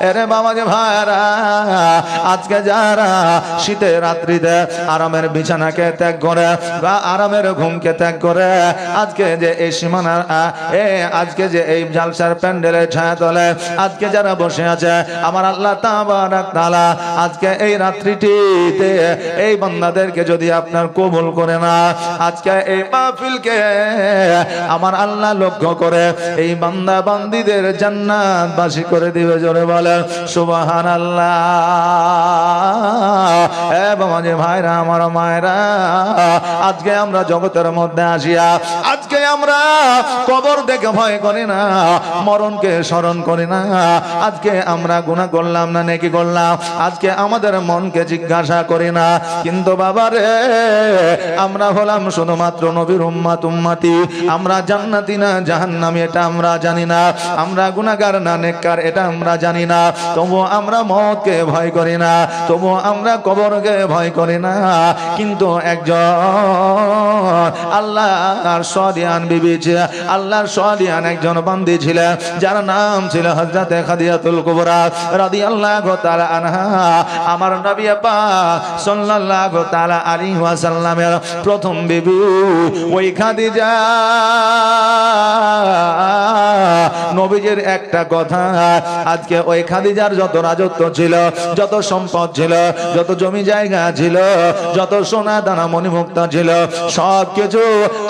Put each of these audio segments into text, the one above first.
এরে বাবা যে ভাইরা, আজকে যারা শীতের রাত্রিতে আরামের বিছানাকে ত্যাগ করে বা আরামের ঘুমকে ত্যাগ করে আজকে যে এই সীমানার আজকে যে এই জালসার প্যান্ডেলের ছায়াতলে আজকে যারা বসে আছে, আমার আল্লাহ তাবারাক তাআলা আজকে এই রাত্রিটিতে এই বান্দাদেরকে যদি আপনার কবুল করে না, আজকে এই মাহফিলকে আমার আল্লাহ লক্ষ্য করে এই বান্দা বান্দীদের জান্নাতবাসী করে দিবে। জোরে বলেন সুবহানাল্লাহ। এ বাবা যে ভাইরা, আমার মায়েরা, আজকে আমরা জগতের মধ্যে আসিয়া আজকে আমরা কবর দেখে ভয় করি না, মরণকে স্মরণ করি না। আজকে আমরা গুনাহ করলাম না নেকি করলাম, আজকে আমাদের মনকে জিজ্ঞাসা করি না। কিন্তু বাবা রে, আমরা হলাম শুধুমাত্র নবীর উম্মত উম্মতি। আমরা জান্নাতি না জাহান্নামী এটা আমরা জানি না, আমরা গুনাহগার না নেককার এটা আমরা জানি না। তবুও আমরা মওতকে ভয় করি না, তবুও আমরা কবরকে ভয় করি না। কিন্তু একজন আল্লাহর সদিয়ান বিবি ছিল, আল্লাহর সদিয়ান একজন বান্দি ছিল, যার নাম ছিল হযরতে খাদিজাতুল কুবরা রাদিয়াল্লাহু তাআলা আনহা। আমার নবী পাক সাল্লাল্লাহু তাআলা আলাইহি ওয়াসাল্লামের প্রথম বিবি ওই খাদিজা। নবীজির একটা কথা, আজকে ওই খাদিজার যত রাজত্ব ছিল, যত সম্পদ ছিল, যত জমি জায়গা ছিল, যত সোনা দানা মণিমুক্তা ছিল, সব কিছু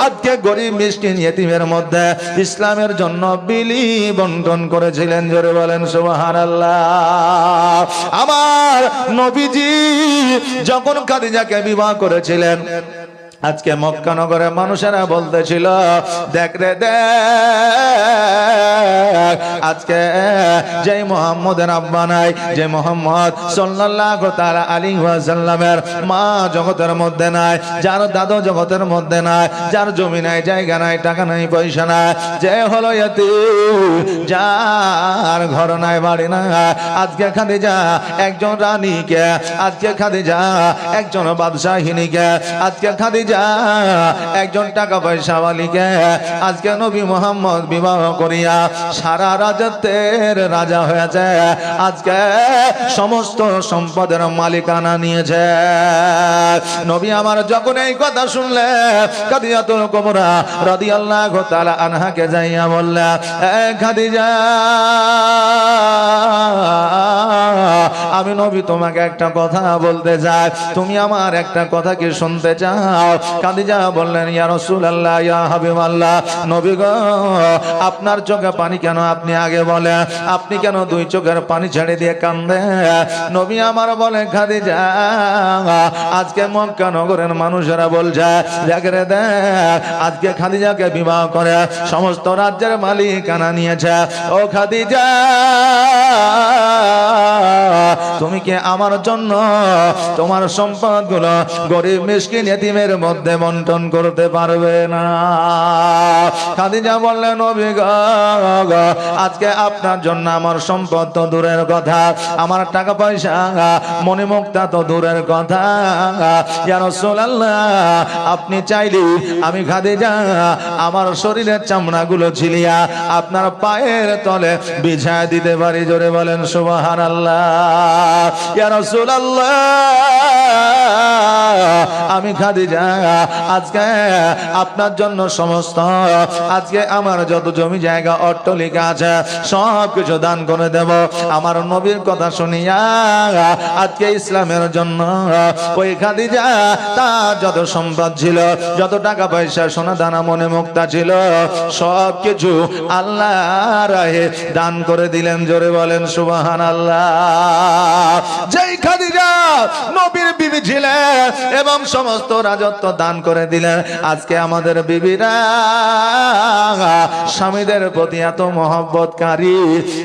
আজকে গরিব মিসকিন ইয়েতিমের মধ্যে ইসলামের জন্য বিলি বন্টন করেছিলেন। জোরে বলেন সুবহানাল্লাহ। আমার নবীজি যখন খাদিজাকে বিবাহ করেছিলেন, আজকে মক্কা নগরে মানুষেরা বলতেছিল, দেখ রে দেখ, আজকে যে মুহাম্মদের আব্বা নাই, যে মুহাম্মদ সাল্লাল্লাহু তাআলা আলাইহি ওয়াসাল্লামের মা জগতের মধ্যে নাই, যার দাদু জগতের মধ্যে নাই, যার জমি নাই, জায়গা নাই, টাকা নাই, পয়সা নাই, যে হলো ইতিম, যার ঘর নাই, বাড়ি নাই, আজকে খাদিজা একজন রানীকে, আজকে খাদিজা একজন বাদশাহিনীকে, আজকে খাদিজা একজন টাকা পয়সাওয়ালীকে আজকে নবী মুহাম্মদ বিবাহ করিয়া সারা রাজত্বের রাজা হয়েছে। আজকে সমস্ত সম্পদের মালিকানা নিয়েছে। নবী আমার যখন এই কথা শুনলে, খাদিজাতুল কুবরা রাদিয়াল্লাহু তাআলা আনহাকে যাইয়া বললে, এ খাদিজা, আমি নবী তোমাকে একটা কথা বলতে চাই, তুমি আমার একটা কথা কি শুনতে চাও? খাদিজা বললেন, ইয়া রাসূলুল্লাহ, ইয়া হাবিবাল্লাহ, নবী গো, আপনার চোখে পানি কেন? আপনি আগে বলেন, আপনি কেন দুই চোখের পানি ছেড়ে দিয়ে কাঁদেন? নবী আমার বলে, খাদিজা, আজকে মক্কা নগরের মানুষেরা বলছে, দেখ রে দেখ, আজকে খাদিজাকে বিবাহ করে সমস্ত রাজ্যের মালিকানা নিয়েছে। ও খাদিজা, তুমি কি আমার জন্য তোমার সম্পদগুলো গরিব মিসকিন ইতিমের মধ্যে বন্টন করতে পারবে না? খাদিজা বললেন, নবী গো, আজকে আপনার জন্য আমার সম্পদ তো দূরের কথা, আমার টাকা পয়সা মণিমুক্তা তো দূরের কথা, ইয়া রাসূলুল্লাহ, আপনি চাইলে আমি খাদিজা আমার শরীরের চামড়াগুলো ছিলিয়া আপনার পায়ের তলে বিছায় দিতে পারি। জোরে বলেন সুবহানাল্লাহ। ইয়া রাসূলুল্লাহ, আমি খাদিজা আজকে আপনার জন্য সমস্ত, আজকে আমার যত জমি জায়গা অট্টালিকা আছে সব কিছু দান করে দেব। আমার নবীর কথা শুনিয়া আজকে ইসলামের জন্য ওই খাদিজা তার যত সম্পদ ছিল, যত টাকা পয়সা, সোনা দানা মণিমুক্তা ছিল, সব কিছু আল্লাহর রাহে দান করে দিলেন। জোরে বলেন সুবহানাল্লাহ। যেই খাদিজা নবীর বিবি ছিলেন এবং সমস্ত রাজত্ব দান করে দিলেন, আজকে আমাদের বিবিরা স্বামীদের প্রতি এত মহব্বতকারী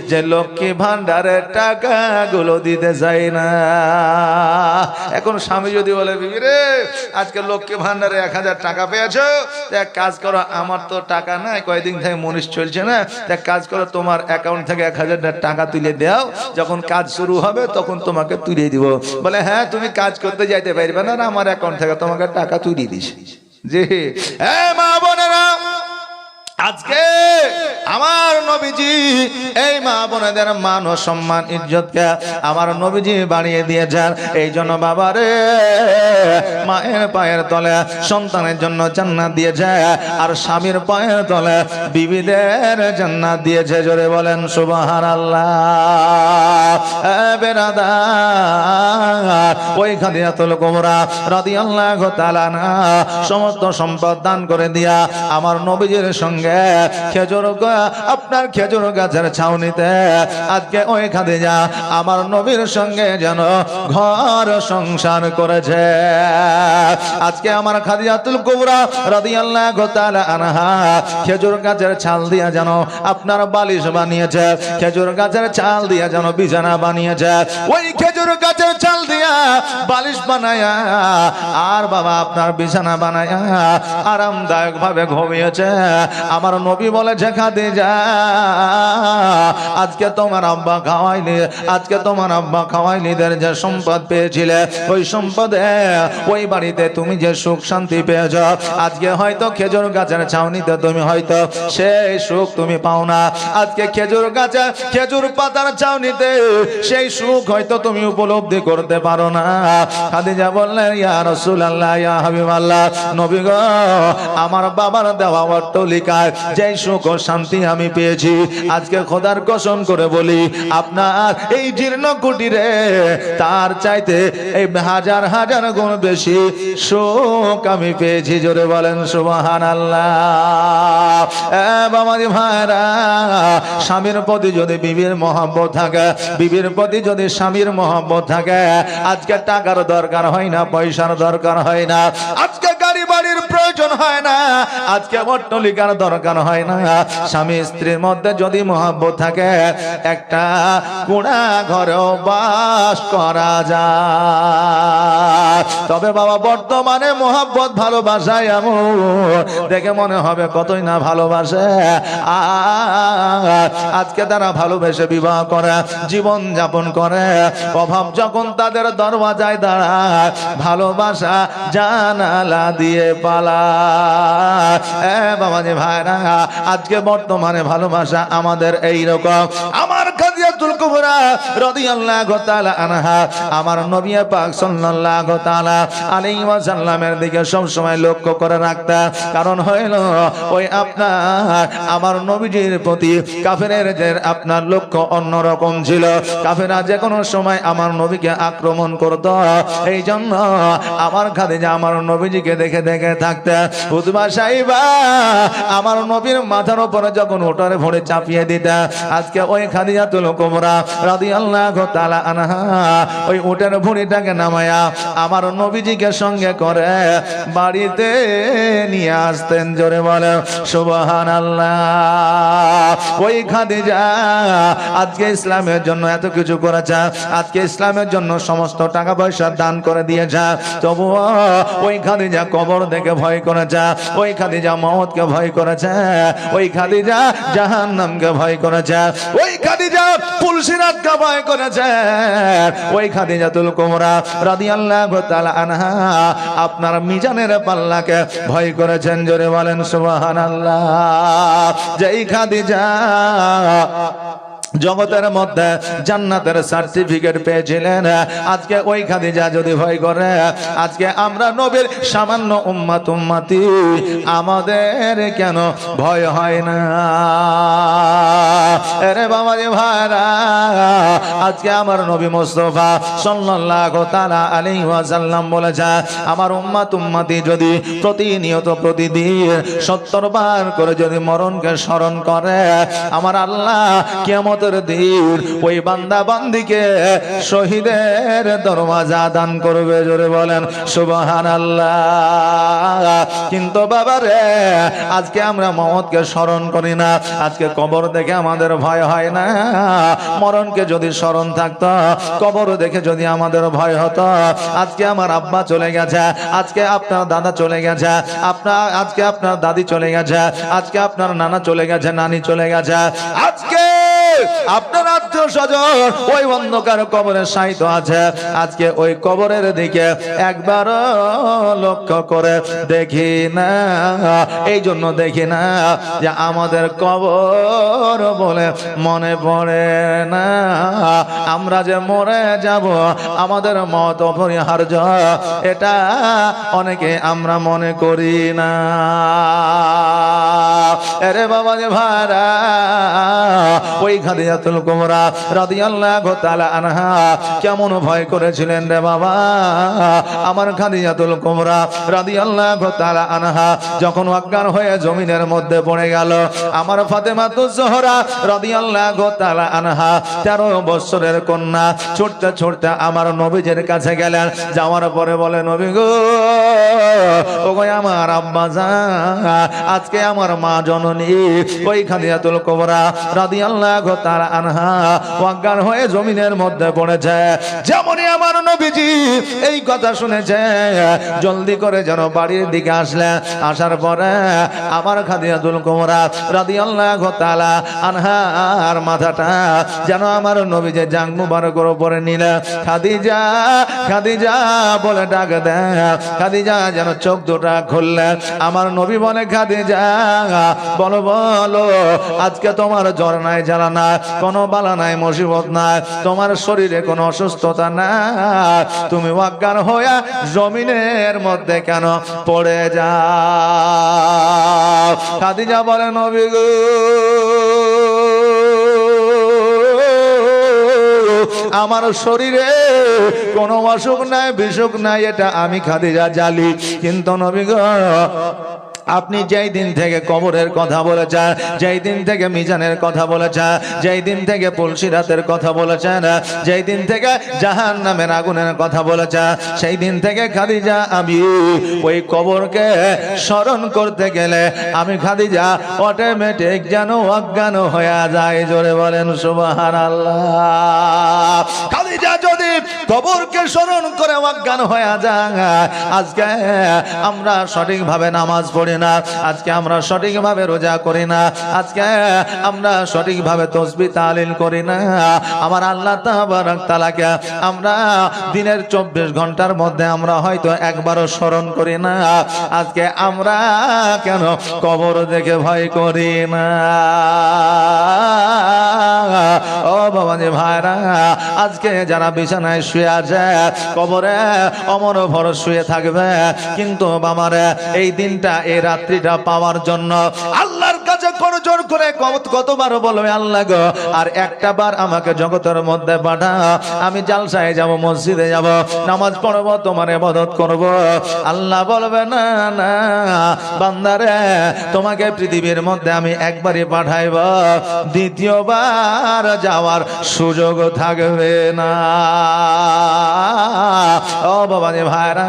যে লক্ষ্মী ভান্ডারের টাকাগুলো দিতে চাই না। এখন স্বামী যদি বলে, বিবি রে, আজকে লক্ষ্মী ভান্ডারে 1000 টাকা পেয়েছো, এক কাজ করো, আমার তো টাকা নাই, কয়েকদিন থেকে মনীষ চলছে না, এক কাজ করো, তোমার অ্যাকাউন্ট থেকে 1000 টাকা তুলে দাও, যখন কাজ শুরু হবে তখন তোমাকে তুলে দিব। বলে, হ্যাঁ, তুমি কাজ করতে যাইতে পারবে না, আমার অ্যাকাউন্ট থেকে তোমাকে টাকা তুলে দিস। জি, মা বোনেরা, আজকে আমার নবীজি এই মা বোনেদের মান ও সম্মান ইজ্জতকে আমার নবীজি বাড়িয়ে দিয়েছেন। এই জন্য বাবারে মায়ের পায়ের তলে সন্তানের জন্য জান্নাত দিয়েছে, আর স্বামীর পায়ের তলে বিবিদের জান্নাত দিয়েছে। জোরে বলেন সুবহানাল্লাহ। বেরাদার, ওই খাদিজাতুল কুবরা রাদিয়াল্লাহু তাআলা আনহা সমস্ত সম্পদ দান করে দিয়া আমার নবীজির সঙ্গে আপনার খেজুর গাছের ছাউনিতে আজকে ওই খাদিজা আমার নবীর সঙ্গে যেন ঘর সংসার করেছে। আজকে আমার খাদিজাতুল কুবরা রাদিয়াল্লাহু তাআলা আনহা খেজুর গাছের ছাল দিয়া যেন আপনার বালিশ বানিয়েছে, খেজুর গাছের ছাল দিয়া যেন বিছানা বানিয়েছে, ওই খেজুর গাছের ছাল দিয়া বালিশ বানায়া আর বাবা আপনার বিছানা বানায়া আরামদায়ক ভাবে ঘুমিয়েছে। আমার নবী বলেছে খাদিজা আজকে তোমার আব্বা খাওয়াইনি, আজকে তোমার আব্বা খাওয়াইনিদের যে সম্পদ পেয়েছিলে ওই সম্পদে ওই বাড়িতে তুমি যে সুখ শান্তি পেয়েছ, আজকে হয়তো খেজুর গাছের ছাউনিতে তুমি হয়তো সেই সুখ তুমি পাও না। আজকে খেজুর গাছে খেজুর পাতার ছাউনিতে সেই সুখ হয়তো তুমি উপলব্ধি করতে পারো না। খাদিজা বললেন ইয়া রাসূলুল্লাহ, ইয়া হাবিবাল্লাহ, নবী গো আমার বাবার দেওয়া অট্টালিকায় যে সুখ ও শান্তি আমি পেয়েছি, আজকে খোদার কসম করে বলি আপনার এই জীর্ণ কুটিরে তার চাইতে এই হাজার হাজার গুণ বেশি সুখ আমি পেয়েছি। জোরে বলেন সুবহানাল্লাহ। বাবাজি ভাইরা, স্বামীর প্রতি যদি বিবির মহব্বত থাকে, বিবির প্রতি যদি স্বামীর মহব্বত থাকে, আজকে টাকার দরকার হয় না, পয়সার দরকার হয় না, আজকে গাড়ি বাড়ির প্রয়োজন হয় না, আজকে অট্টালিকার দরকার হয় না। স্বামী স্ত্রীর মধ্যে যদি মহব্বত থাকে, একটা কুঁড়া ঘরেও বাস করা যায়। তবে বাবা বর্তমানে মহব্বত ভালোবাসায় এমন দেখে মনে হবে কতই না ভালোবাসে। আজকে তারা ভালোবেসে বিবাহ করে, জীবন যাপন করে, অভাব যখন তাদের দরওয়াজায় দাঁড়ায় ভালোবাসা জানালা দিয়ে পালায়। বাবাজি ভাইরা, আজকে বর্তমানে ভালোবাসা আমাদের এইরকম। আমার খাদিজাতুল কুবরা রাদিয়াল্লাহু তাআলা আনহা আমার নবী পাক সাল্লাল্লাহু তাআলা আলাইহি ওয়াসাল্লামের দিকে সব সময় লক্ষ্য করে রাখতেন। কারণ হইল ওই আপনার আমার নবীজির প্রতি কাফেরের যে আপনার লক্ষ্য অন্যরকম ছিল। কাফেররা যে কোনো সময় আমার নবীকে আক্রমণ করত, এই জন্য আমার খাদিজা আমার নবীজিকে দেখে দেখে থাকতেন। খুতবা সাহিবা আমার নবীর মাথার উপরে যখন ওটারে ভরে চাপিয়ে দিতেন, আজকে ওই খাদিজাতুল কুবরা রাদিয়াল্লাহু তাআলা আনহা ওই উটের ভুঁড়িটাকে নামায়া আমার নবীজিকে সঙ্গে করে বাড়িতে নিয়ে আসতেন। জোরে বলে সুবহানাল্লাহ। ওই খাদিজা আজকে ইসলামের জন্য এত কিছু করেছে, আজকে ইসলামের জন্য সমস্ত টাকা পয়সা দান করে দিয়েছে, তবুও ওই খাদিজা কবর দেখে ভয় করেছে, ওই খাদিজা মওতকে ভয় করেছে, ওই খাদিজা জাহান্নামকে ভয় করেছে, ওই খাদিজা পুলসিরাতকে ভয় করেছে, ওই খাদিজাতুল কুবরা রাদিয়াল্লাহু তাআলা আনহা আপনার মিজানের পাল্লাকে ভয় করেছেন। জোরে বলেন সুবহানাল্লাহ। যেই খাদিজা জগতের মধ্যে জান্নাতের সার্টিফিকেট পেয়েছিলেন, আজকে ওই খাদিজা যদি ভয় করে, আজকে আমরা নবীর সামান্য উম্মতি আমাদের কেন ভয় হয় না? আরে বাবাজি ভাইরা, আজকে আমার নবী মুস্তাফা সাল্লাল্লাহু তাআলা আলাইহি ওয়াসাল্লাম বলেছে, আমার উম্মতি যদি প্রতিনিয়ত প্রতিদিন 70 বার করে যদি মরণকে স্মরণ করে, আমার আল্লাহ কিয়ামতের দিন ওই বান্দা বান্দিকে শহীদের দরওয়াজা দান করবে। জোরে বলেন সুবহানাল্লাহ। কিন্তু বাবারে, আজকে আমরা মওতকে স্মরণ করি না, আজকে কবর দেখে আমাদের ভয় হয় না। মরণকে যদি স্মরণ থাকতো, কবর দেখে যদি আমাদের ভয় হতো, আজকে আমার আব্বা চলে গেছে, আজকে আপনার দাদা চলে গেছে, আজকে আপনার দাদি চলে গেছে, আজকে আপনার নানা চলে গেছে, নানি চলে গেছে, আজকে আপনার আত্মীয় স্বজন ওই অন্ধকার কবরে শায়িত আছে। আজকে ওই কবরের দিকে একবার লক্ষ্য করে দেখি না। এই জন্য দেখি না যে আমাদের কবর বলে মনে পড়ে না আমরা যে মরে যাব, আমাদের মত অপরিহার্য, এটা অনেকে আমরা মনে করি না। আরে বাবা যে ভাইরা, ওই খাদিজাতুল কুবরা রাদিয়াল্লাহু তাআলা আনহা কেমন ভয় করেছিলেন রে বাবা। আমার খাদিজাতুল কুবরা রাদিয়াল্লাহু তাআলা আনহা যখন অজ্ঞান হয়ে জমিনের মধ্যে পড়ে গেল, আমার ফাতেমাতুজ জোহরা রাদিয়াল্লাহু তাআলা আনহা 13 বছরের কন্যা ছুটতে ছুটতে আমার নবীজির কাছে গেলেন। যাওয়ার পরে বলে, নবী গো, ওগো আমার আব্বা জান, আজকে আমার মা জননী ওই খাদিজাতুল কুবরা রাদিয়াল্লাহু তাআলা আনহা অজ্ঞান হয়ে জমিনের মধ্যে পড়েছে। যেমনই আমার নবীজি এই কথা শুনেছে, জলদি করে যেন বাড়ির দিকে আসলেন। আসার পরে আমার খাদিজাতুল কুবরা রাদিয়াল্লাহু তাআলা আনহার মাথাটা যেন আমার নবীজি জাং মুবারকের উপরে নিলেন। খাদিজা, খাদিজা বলে ডাক দেন। খাদিজা যেন চোখ দুটা খুললেন। আমার নবী বলে, খাদিজা বলো বলো, আজকে তোমার জ্বর নাই, জ্বালা নাই, কোনো বালা নাই, মুসিবত নাই, তোমার শরীরে কোনো অসুস্থতা নাই, তুমি অজ্ঞান হইয়া জমিনের মধ্যে কেন পড়ে যাও? খাদিজা বলে, নবী গো, আমার শরীরে কোনো অসুখ নাই, বিসুখ নাই, এটা আমি খাদিজা জানি। কিন্তু নবী গো, আপনি যেই দিন থেকে কবরের কথা বলেছেন, যেই দিন থেকে মিজানের কথা বলেছেন, যেই দিন থেকে পুলসিরাতের কথা বলেছেন, যেই দিন থেকে জাহান্নামের আগুনের কথা বলেছেন, সেই দিন থেকে খাদিজা আমি ওই কবরকে স্মরণ করতে গেলে আমি খাদিজা অটোমেটিক যেন অজ্ঞান হয়ে যায়। জোরে বলেন সুবহানাল্লাহ। খাদিজা যদি কবরকে স্মরণ করে অজ্ঞান হয়ে যায়, আজকে আমরা সঠিকভাবে নামাজ পড়ি না, আজকে আমরা সঠিকভাবে রোজা করি না, আজকে আমরা সঠিকভাবে তাসবিহ তাহলিল করি না, আমার আল্লাহ তাবারক তাআলাকে আমরা দিনের 24 ঘন্টার মধ্যে আমরা হয়তো একবারও স্মরণ করি না। আজকে আমরা কেন কবর দেখে ভয় করি না? ও বাবা যে ভাইরা, আজকে যারা বিছানায় শুয়ে আছে, কবরে অমর ভর শুয়ে থাকবে, কিন্তু বাবারে এই দিনটা, এই রাত্রিটা পাওয়ার জন্য আল্লাহর কাছে করজোর করে কতবার বলবে, আল্লাহ গো, আর একটা বার আমাকে জগতের মধ্যে পাঠা, আমি জালসায় যাব, মসজিদে যাব, নামাজ পড়বো, তোমার ইবাদত করব। আল্লাহ বলবে, না না বান্দারে, তোমাকে পৃথিবীর মধ্যে আমি একবারই পাঠাইব, দ্বিতীয়বার যাওয়ার সুযোগ থাকবে না। ও বাবা যে ভাইরা,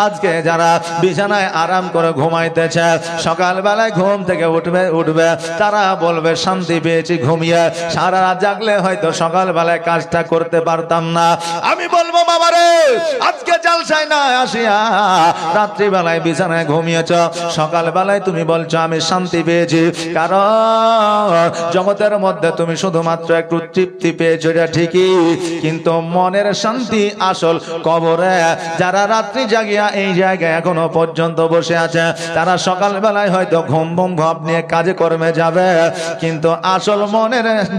আজকে যারা বিছানায় আরাম করে ঘুমাইতেছে, সকালবেলায় ঘুম থেকে উঠবে, তারা বলবে শান্তি পেয়েছি ঘুমিয়ে, সারা রাত জাগলে হয়তো সকালবেলায় কাজটা করতে পারতাম না। আমি বলবো, বাবারে, আজকে জালসায় না আসিয়া রাত্রিবেলায় বিছানায় ঘুমিয়েছ, সকালবেলায় তুমি বলছো আমি শান্তি পেয়েছি, কারণ জগতের মধ্যে তুমি শুধুমাত্র একটু তৃপ্তি পেয়েছো, এটা ঠিকই, কিন্তু মনের শান্তি আসল কবরে। যারা রাত্রি জাগিয়া এই জায়গায় এখনো পর্যন্ত বসে আছে, তারা সকালবেলায় হয়তো ঘুম ঘুম ভাব নিয়ে কাজে কর্মে যাবে, কিন্তু আসল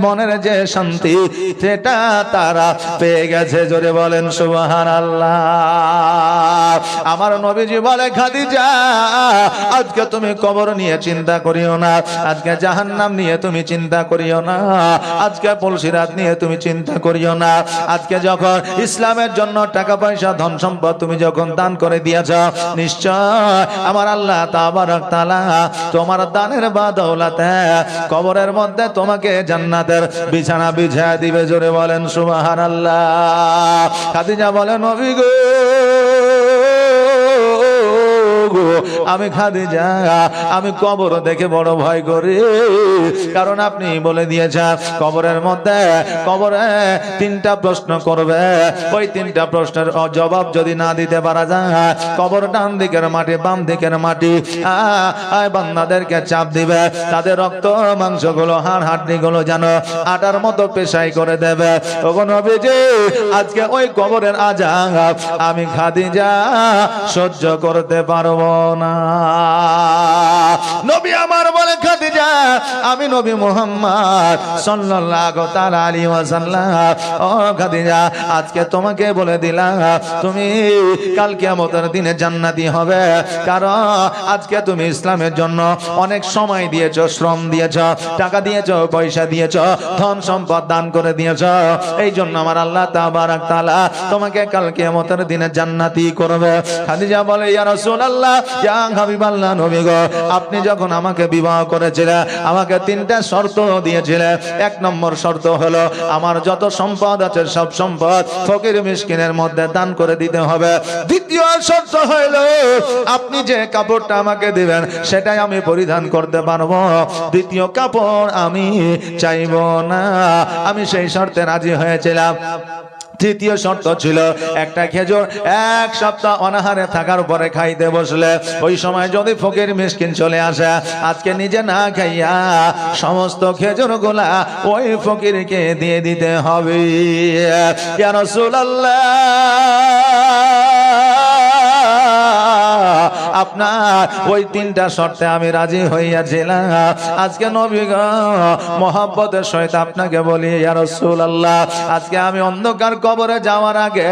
মনের যে শান্তি, সেটা তারা পেয়ে গেছে। জোরে বলেন সুবহানাল্লাহ। আমার নবীজি বলে, খাদিজা, আজকে তুমি কবর নিয়ে চিন্তা করিও না, আজকে জাহান্নাম নিয়ে তুমি চিন্তা করিও না, আজকে পুলসিরাত নিয়ে তুমি চিন্তা করিও না। আজকে যখন ইসলামের জন্য টাকা পয়সা ধন সম্পদ তুমি যখন দান করে দিয়েছ, নিশ্চয় আমার আল্লাহ তাবারক তাআলা তোমার দানের বদৌলতে কবরের মধ্যে তোমাকে জান্নাতের বিছানা বিছিয়ে দিবে। জোরে বলেন সুবহানাল্লাহ। খাদিজা বলেন, নবী গো, আমি খাদিজা আমি কবর দেখে বড় ভয় করি, কারণ আপনি বলে দিয়েছেন কবরের মধ্যে কবরে তিনটা প্রশ্ন করবে, ওই তিনটা প্রশ্নের জবাব যদি না দিতে পারা যায় কবর ডান দিকের মাটি বাম দিকের মাটি বান্দাদেরকে চাপ দিবে, তাদের রক্ত মাংসগুলো হাড় হাড্ডিগুলো যেন আটার মতো পেশাই করে দেবে। ওগো নবীজি আজকে ওই কবরের আযাব আমি খাদিজা সহ্য করতে পারবো না। নবী আমার বলে খাদিজা আমি নবী মুহাম্মদ সাল্লাল্লাহু তাআলা আলাইহি ওয়াসাল্লাম ও খাদিজা আজকে তোমাকে বলে দিলাম তুমি কাল কিয়ামতের দিনে জান্নাতি হবে, কারণ আজকে তুমি ইসলামের জন্য অনেক সময় দিয়েছো, শ্রম দিয়েছো, টাকা দিয়েছো, পয়সা দিয়েছো, ধন সম্পদ দান করে দিয়েছো, এই জন্য আমার আল্লাহ তাবারক তাআলা তোমাকে কাল কিয়ামতের দিনে জান্নাতি করবে। খাদিজা বলে ইয়া রাসূলুল্লাহ ইয়া হাবিবাল্লাহ নবী গো আপনি যখন আমাকে বিবাহ করেছিলেন আমাকে তিনটা শর্ত দিয়েছিলেন। এক নম্বর শর্ত হলো আমার যত সম্পদ আছে সব সম্পদ ফকির মিসকিনের মধ্যে দান করে দিতে হবে। দ্বিতীয় শর্ত হলো আপনি যে কাপড়টা আমাকে দিবেন সেটাই আমি পরিধান করতে পারবো, দ্বিতীয় কাপড় আমি চাইবো না। আমি সেই শর্তে রাজি হয়েছিলাম। তৃতীয় শর্ত ছিল একটা খেজুর এক সপ্তাহ অনাহারে থাকার পরে খাইতে বসলে ওই সময় যদি ফকির মিসকিন চলে আসে আজকে নিজে না খাইয়া সমস্ত খেজুর গুলা ওই ফকিরকে দিয়ে দিতে হবে। ইয়া রাসূলুল্লাহ আপনার ওই তিনটা শর্তে আমি রাজি হইয়াছিলাম। আজকে নবী গো মহব্বতের সহিত আপনাকে বলি ইয়া রাসূলুল্লাহ আজকে আমি অন্ধকার কবরে যাওয়ার আগে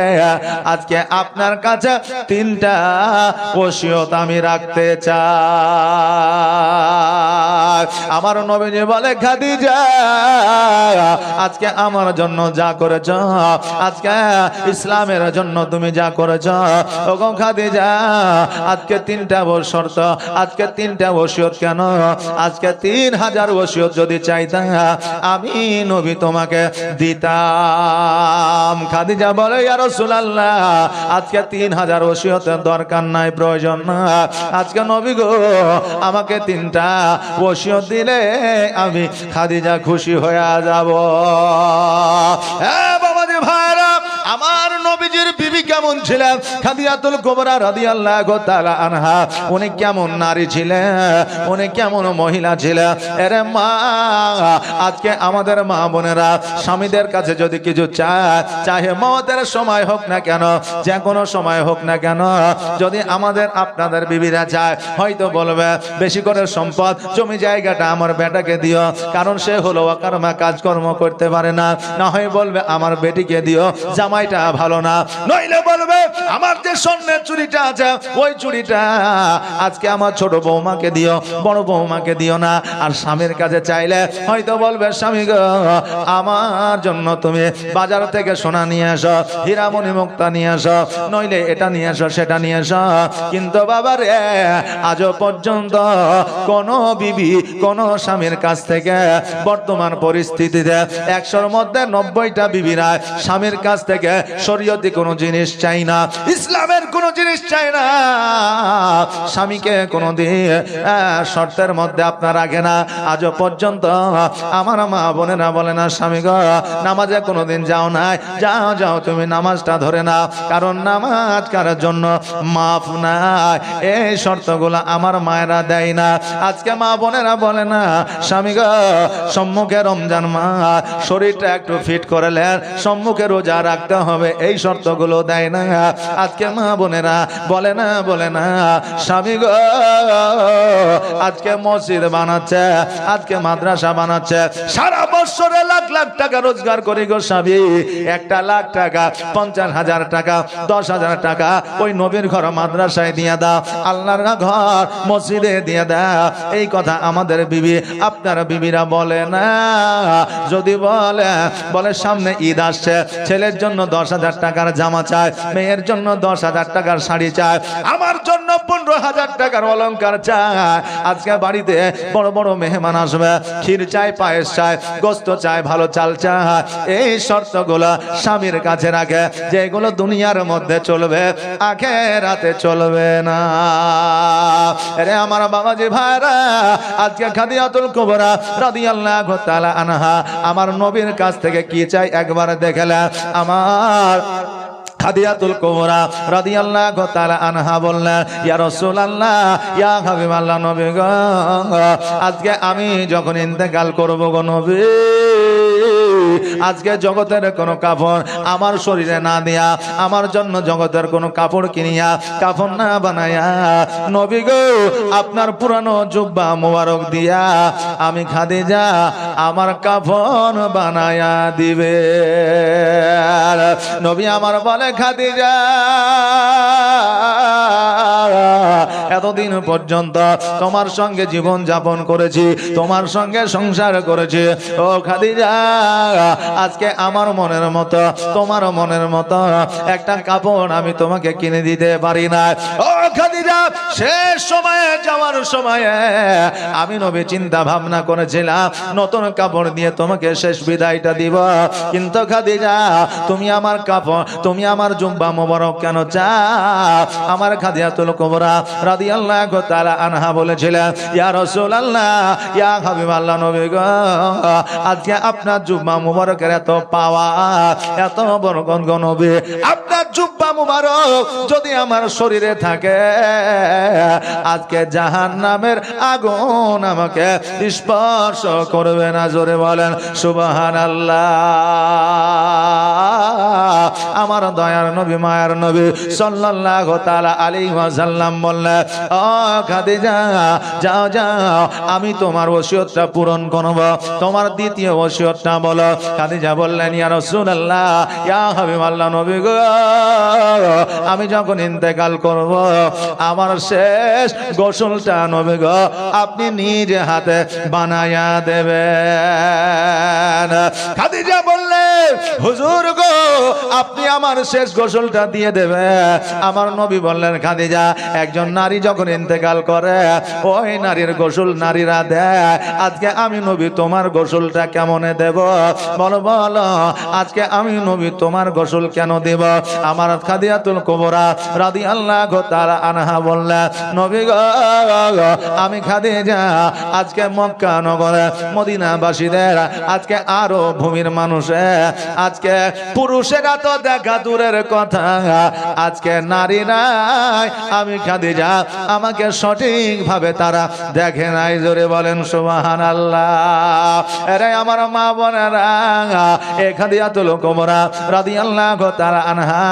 আজকে আপনার কাছে তিনটা ওসিয়ত আমি রাখতে চাই। আমার নবীজি বলে খাদিজা আজকে আমার জন্য যা করেছ, আজকে ইসলামের জন্য তুমি যা করেছ, ওগো খাদিজা আজকে তিনটা শর্ত, আজকে তিনটা ওসিয়ত কেন আজকে 3000 ওসিয়ত যদি চাইতাম আমি নবী তোমাকে দিতাম। খাদিজা বলে ইয়া রাসূলুল্লাহ আজকে 3000 ওসিয়তের দরকার নাই, প্রয়োজন না। আজকে নবী গো আমাকে তিনটা ওসিয়ত দিলে আমি খাদিজা খুশি হয়ে যাব। হ্যাঁ বাবাজি ভাইরা আমার নবীজির বিবি কেমন ছিলেন খাদিজাতুল কুবরা রাদিয়াল্লাহু তাআলা আনহা, উনি কেমন নারী ছিলেন, উনি কেমন মহিলা ছিলেন। এরে মা আজকে আমাদের মা বোনেরা স্বামীদের কাছে যদি কিছু চাহে মওতের সময় হোক না কেন, যে কোনো সময় হোক না কেন, যদি আমাদের আপনাদের বিবিরা চায় হয়তো বলবে বেশি করে সম্পদ জমি জায়গাটা আমার বেটাকে দিও, কারণ সে হলো অকর্মা, কাজকর্ম করতে পারে না। না হয় বলবে আমার বেটিকে দিও, জামাইটা ভালো না। নইলে বলবে আমার যে স্বর্ণের চুড়িটা আছে ওই চুড়িটা আজকে আমার ছোট বৌমাকে দিও, বড় বৌমাকে দিও না। আর স্বামীর কাছে চাইলে হয়তো বলবে স্বামী গো আমার জন্য তুমি বাজার থেকে সোনা নিয়ে আসো, হীরামণি মুক্তা নিয়ে আসো, নইলে এটা নিয়ে আসো সেটা নিয়ে আসো। কিন্তু বাবা রে আজও পর্যন্ত কোন বিবি কোন স্বামীর কাছ থেকে বর্তমান পরিস্থিতিতে 100-র মধ্যে 90টা বিবিরা স্বামীর কাছ থেকে শরীয়তি কোনো জিনিস চাই না, ইসলামের কোনো জিনিস চাই না, স্বামীকে কোনোদিন শর্তের মধ্যে আপনার রাখে না। আজও পর্যন্ত আমার মা বোনেরা বলে না স্বামী গো নামাজে কোনোদিন যাও না, যাও যাও তুমি নামাজটা ধরে নাও, কারণ নামাজ কার জন্য মাফ নাই। এই শর্তগুলো আমার মায়েরা দেয় না। আজকে মা বোনেরা বলে না স্বামী গো সম্মুখে রমজান মাস, শরীরটা একটু ফিট করলেন, সম্মুখে রোজা রাখতে হবে, এই শর্তগুলো দেয় না। আজকে মা বোনেরা বলে না স্বামী গো আজকে মসজিদ বানাচ্ছে, আজকে মাদ্রাসা বানাচ্ছে, সারা বছরে লাখ লাখ টাকা রোজগার করি গো স্বামী, 1 লাখ টাকা 50,000 টাকা 10,000 টাকা ওই নবীর ঘর মাদ্রাসায় দিয়ে দাও, আল্লাহর ঘর মসজিদে দিয়ে দাও। এই কথা আমাদের বিবি আপনার বিবিরা বলে না। যদি বলে সামনে ঈদ আসছে, ছেলের জন্য 10,000 টাকার জামা চায়, মেয়ের জন্য 10,000 টাকার শাড়ি চায়, আমার জন্য 1000 টাকার অলংকার চায়, আজকে বাড়িতে বড় বড় মেহমান আসবে, ক্ষীর চাই, পায়েস চাই, গোস্ত চাই, ভালো চাল চাই, এই শর্তগুলো স্বামীর কাছে রাখে, যেগুলো দুনিয়ার মধ্যে চলবে, আখিরাতে চলবে না। আরে আমার বাবাজি ভাইরা, আজকে খাদিজাতুল কুবরা রাদিয়াল্লাহু তাআলা আনহা আমার নবীর কাছ থেকে কি চাই একবার দেখলে। আমার খাদিজাতুল কুবরা রাদিয়াল্লাহু তাআলা আনহা বললেন, ইয়া রাসূলুল্লাহ, ইয়া হাবিবাল্লাহ, নবী গো, আজকে আমি যখন ইন্তেকাল করব গো নবী, আজকে জগতের কোনো কাফন আমার শরীরে না দিয়া, আমার জন্য জগতের কোনো কাপড় কিনিয়া কাফন না বানায়া, নবী গো আপনার পুরানো জুব্বা মোবারক দিয়া আমি খাদিজা আমার কাফন বানায়া দিবে। নবী আমার বলে, খাদিজা এতদিন পর্যন্ত তোমার সঙ্গে জীবন যাপন করেছি, তোমার সঙ্গে সংসার করেছি, ও খাদিজা আজকে আমার মনের মতো তোমার মনের মতো একটা কাপড় আমি তোমাকে কিনে দিতে পারি না। ও খাদিজা, শেষ সময়ে যাওয়ার সময়ে আমি নবী চিন্তা ভাবনা করেছিলাম নতুন কাপড় দিয়ে তোমাকে শেষ বিদায়টা দিব, কিন্তু খাদিজা তুমি আমার কাপড়, তুমি আমার জুব্বা মোবারক কেন চাও? আমার খাদিজাতুল কুবরা রাদিয়াল্লাহু তাআলা আনহা বলেছিলেন, ইয়া রাসূলুল্লাহ, ইয়া হাবিবাল্লাহ, নবী গো, আজকে আপনার জুব্বা মুবারকের এত পাওয়া, এত বরকত গো নবী, আপনার জুব্বা মুবারক যদি আমার শরীরে থাকে, আজকে জাহান্নামের আগুন আমাকে স্পর্শ করবে না। জোরে বলেন সুবহানাল্লাহ। আমার দয়ার নবী, মায়ার নবী সাল্লাল্লাহু তাআলা আলাইহি ওয়াসাল্লাম বললেন, ও খাদিজা যাও যাও, আমি তোমার ওসিয়তটা পূরণ করব। তোমার দ্বিতীয় ওসিয়তটা বলো। খাদিজা বললেন, ইয়া রাসূলুল্লাহ, ইয়া হাবিবাল্লাহ, নবী গো, আমি যখন ইন্তেকাল করব, আমার শেষ গোসলটা নবী গো আপনি নিজে হাতে বানায়া দেবেন। খাদিজা বললেন, হুজুর গো আপনি আমার শেষ গোসলটা দিয়ে দেবে। আমার নবী বললেন, খাদিজা একজন নারী যখন ইন্তেকাল করে ওই নারীর গোসল নারীরা দেয়, আজকে আমি নবী তোমার গোসলটা কেমনে দেব? বলো বলো, আজকে আমি নবী তোমার গোসল কেন দেব? আমার খাদিজাতুল কুবরা রাদিয়াল্লাহু তাআলা আনহা বললেন, নবী গো আমি খাদিজা আজকে মক্কা নগরে মদিনাবাসীদের, আজকে আরো ভূমির মানুষে, আজকে পুরুষেরা তো দেখা দূরের কথা, আজকে নারীরাই আমি খাদিজা আমাকে সঠিক ভাবে তারা দেখে নাই। জোরে বলেন সুবহানাল্লাহ। আরে আমার মা বোনেরা, এই খাদিজাতুল কুবরা রাদিয়াল্লাহু তাআলা আনহা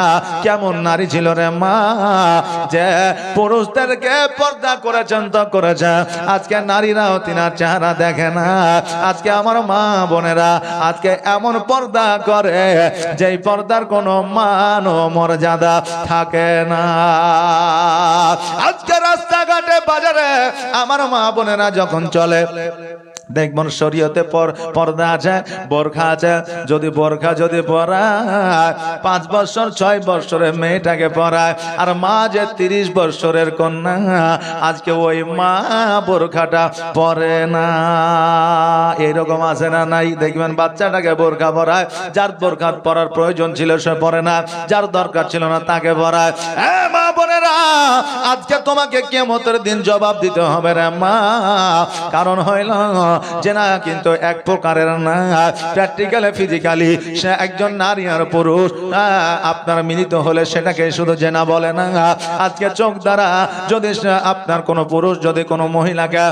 কেমন নারী ছিল রে মা, যে পুরুষদেরকে পর্দা করেছেন তো করেছেন, আজকে নারীরাও তিনার চেহারা দেখে না। আজকে আমার মা বোনেরা আজকে এমন পর্দা করে যেই পর্দার কোনো মান ও মর্যাদা থাকে না। আজকে রাস্তাঘাটে বাজারে আমার মা বোনেরা যখন চলে, দেখবেন শরীয়তে পর্দা আছে, বোরখা আছে, যদি বোরখা যদি পরায় 5 বছর 6 বছরের মেয়েটাকে পরায়, আর মা যে 30 বছরের কন্যা, আজকে ওই মা বোরখাটা পরে না। এইরকম আছে না নাই? দেখবেন বাচ্চাটাকে বোরখা পরায়, যার বোরখা পরার প্রয়োজন ছিল সে পরে না, যার দরকার ছিল না তাকে পরায়। মা বোনেরা, আজকে তোমাকে কিয়ামতের দিন জবাব দিতে হবে রে মা। কারণ হইল জেনা কিন্তু এক প্রকারের না, প্র্যাকটিক্যালি ফিজিক্যালি সে একজন নারী আর পুরুষ আপনার মিলিত হলে সেটাকে শুধু জেনা বলে না। আজকে চোখ দ্বারা যদি আপনার কোনো পুরুষ যদি কোনো মহিলাকে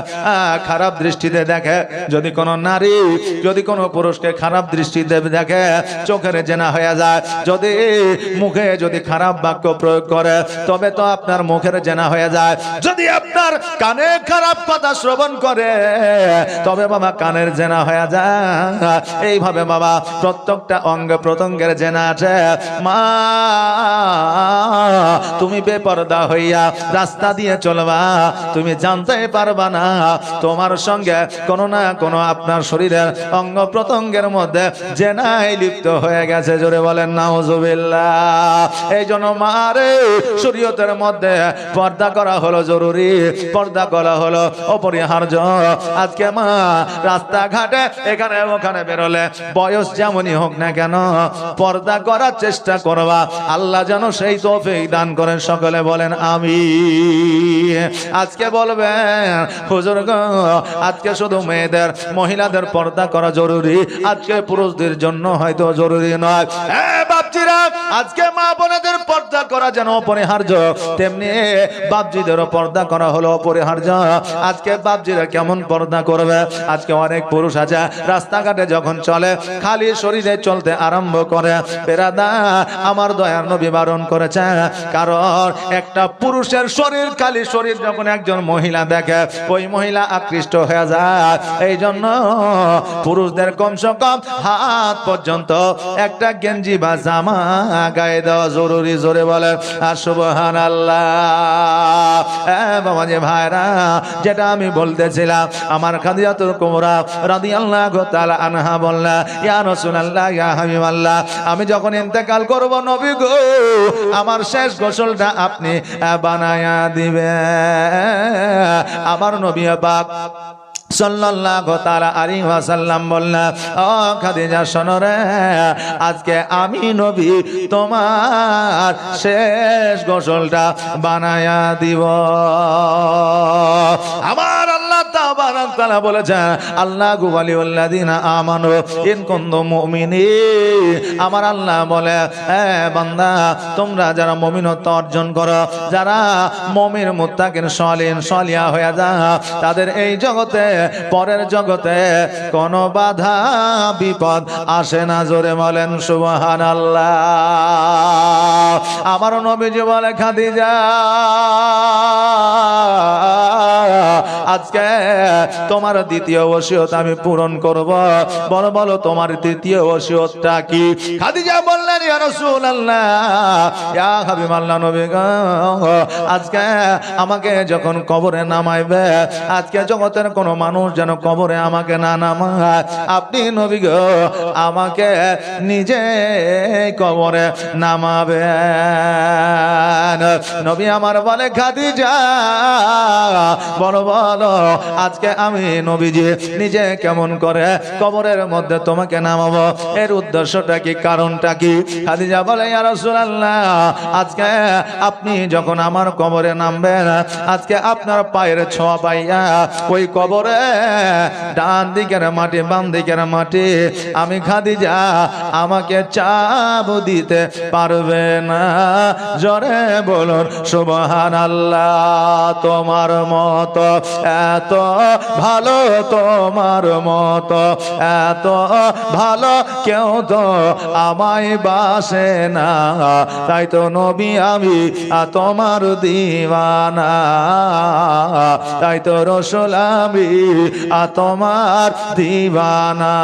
খারাপ দৃষ্টিতে দেখে, যদি কোনো নারী যদি কোনো পুরুষকে খারাপ দৃষ্টিতে দেখে, চোখের জেনা হয়ে যায়। যদি মুখে যদি খারাপ বাক্য প্রয়োগ করে, তবে তো আপনার মুখের জেনা হয়ে যায়। যদি আপনার আপনার কানে খারাপ কথা শ্রবণ করে তবে বাবা কানের জেনা হয়ে যায়। এইভাবে বাবা প্রত্যেকটা অঙ্গ প্রত্যঙ্গের জেনা আছে। মা তুমি বেপরদা হইয়া রাস্তা দিয়ে চলবা, তুমি জানতে পারবা না তোমার সঙ্গে কোনো না কোনো আপনার শরীরের অঙ্গ প্রত্যঙ্গের মধ্যে জেনায় লিপ্ত হয়ে গেছে। জোরে বলেন নাউজুবিল্লাহ। এই জন্য মারে শরীয়তের মধ্যে পর্দা করা হলো জরুরি, পর্দা করা হলো অপরিহার্য। আজকে মা রাস্তাঘাটে এখানে ওখানে বেরোলে বয়স যেমনই হোক না কেন পর্দা করার চেষ্টা করবা, আল্লাহ যেন সেই তৌফিক দান করেন। সকলে বলেন আমিন। আজকে বলবেন হুজুর গো আজকে শুধু মেয়েদের মহিলাদের পর্দা করা জরুরি, আজকে পুরুষদের জন্য হয়তো জরুরি নয়। বাপজিরা আজকে মা বোনেদের পর্দা করা যেন অপরিহার্য, তেমনি বাপজিদেরও পর্দা করা হলো অপরিহার্য। আজকে বাপজিরা কেমন পর্দা করবে? আজকে অনেক পুরুষ আছে রাস্তাঘাটে যখন চলে খালি শরীরে চলতে আরম্ভ করে। বেরাদা আমার দয়ার নবী বারণ করেছে, কারণ একটা পুরুষের শরীর খালি শরীর যখন একজন মহিলা দেখে ওই মহিলা আকৃষ্ট হয়ে যায়। এই জন্য পুরুষদের কমসে কম হাত পর্যন্ত একটা গেঞ্জি বা জামা গায়ে দেওয়া জরুরি। জোরে বলেন সুবহানাল্লাহ। বাবাজি ভাইরা যেটা আমি বলতেছিলাম, আমার খাদিজাতুল কুবরা রাদিয়াল্লাহু তাআলা আনহা বললেন ইয়া রাসূলুল্লাহ ইয়া হাবিবাল্লাহ আমি যখন ইন্তেকাল করব নবী গো আমার শেষ গোসলটা আপনি বানায়া দিবেন। আমার নবী পাক সাল্লাল্লাহু তাআলা আলাইহি ওয়াসাল্লাম বললেন ও খাদিজা শোনো রে, আজকে আমি নবী তোমার শেষ গোসলটা বানায়া দিব। আমার আল্লাহ তাবারাক তাআলা বলেছেন আল্লাহু ওয়ালিউল্লাযিনা আমানু ইন কুনতুম মুমিনিন। আমার আল্লাহ বলে বান্দা তোমরা যারা মুমিনত্ব অর্জন করো, যারা মুমিন মুত্তাকিন সালিহিন সালিহা হয়ে যাও, তাদের এই জগতে পরের জগতে কোনো বাধা বিপদ আসে না। জোরে বলেন সুবহানাল্লাহ। আমার নবীজি বলে খাদিজা আজকে তোমার দ্বিতীয় ওসিয়ত আমি পূরণ করব। বলো বলো তোমার দ্বিতীয় ওসিয়তটা কি? খাদিজা বললেন ইয়া রাসূলুল্লাহ ইয়া হাবিবাল্লাহ নবী গো আজকে আমাকে যখন কবরে নামাইবে, আজকে জগতের কোনো মানুষ যেন কবরে আমাকে না নামায়, আপনি নবী গো আমাকে নিজে কবরে নামাবেন। নবী আমার বলে খাদিজা বলো বলো আজকে আমি নবীজি নিজে কেমন করে কবরের মধ্যে তোমাকে নামাবো, এর উদ্দেশ্যটা কি, কারণটা কি? খাদিজা বলে ইয়া রাসূলুল্লাহ আজকে আপনি যখন আমার কবরে নামবেন, আজকে আপনার পায়ের ছোঁয়া পাইয়া ওই কবরে ডান দিকের মাটি বাম দিকের মাটি আমি খাদিজা আমাকে চাপ দিতে পারবে না। জোরে বলুন সুবহানাল্লাহ। তোমার মতো এত ভালো, তোমার মতো এত ভালো কেউ তো আমায় বাসে না, তাই তো নবী আমি তোমার দিওয়ানা, তাই তো রাসূল আমি তোমার দিওয়ানা।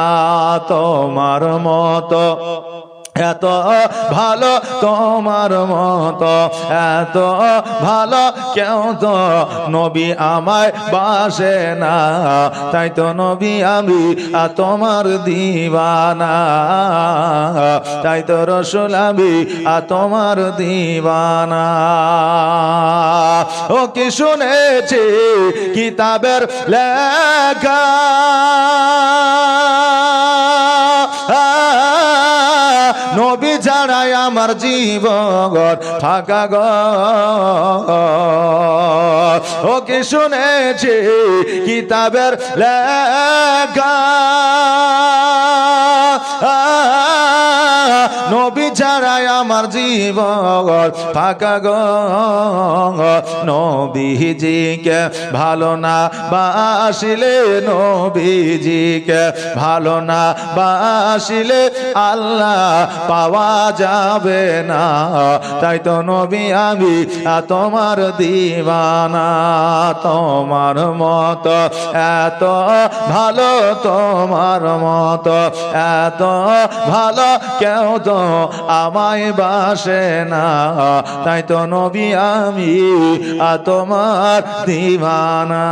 তোমার মতো এত ভালো, তোমার মতো এত ভালো কেউ তো নবী আমায় বাসে না, তাই তো নবী আমি তোমার দিওয়ানা, তাই তো রাসূল আমি তোমার দিওয়ানা। ও কি শুনেছি কিতাবের লেখা, নবী ছাড়াই আমার জীবন ফাঁকা গো। ও কি শুনেছি কিতাবের লেখা, নবী ছাড়াই আমার জীবন ফাঁকা গো নবীজিকে ভালো না বাসিলে নবীজিকে ভালো না বাসিলে আল্লাহ পাওয়া যাবে না তাই তো নবী আমি তোমার দিওয়ানা তোমার মত এত ভালো তোমার মত এত ভালো কেউ তো আমায় বাসে না তাই তো নবী আমি তোমার দিওয়ানা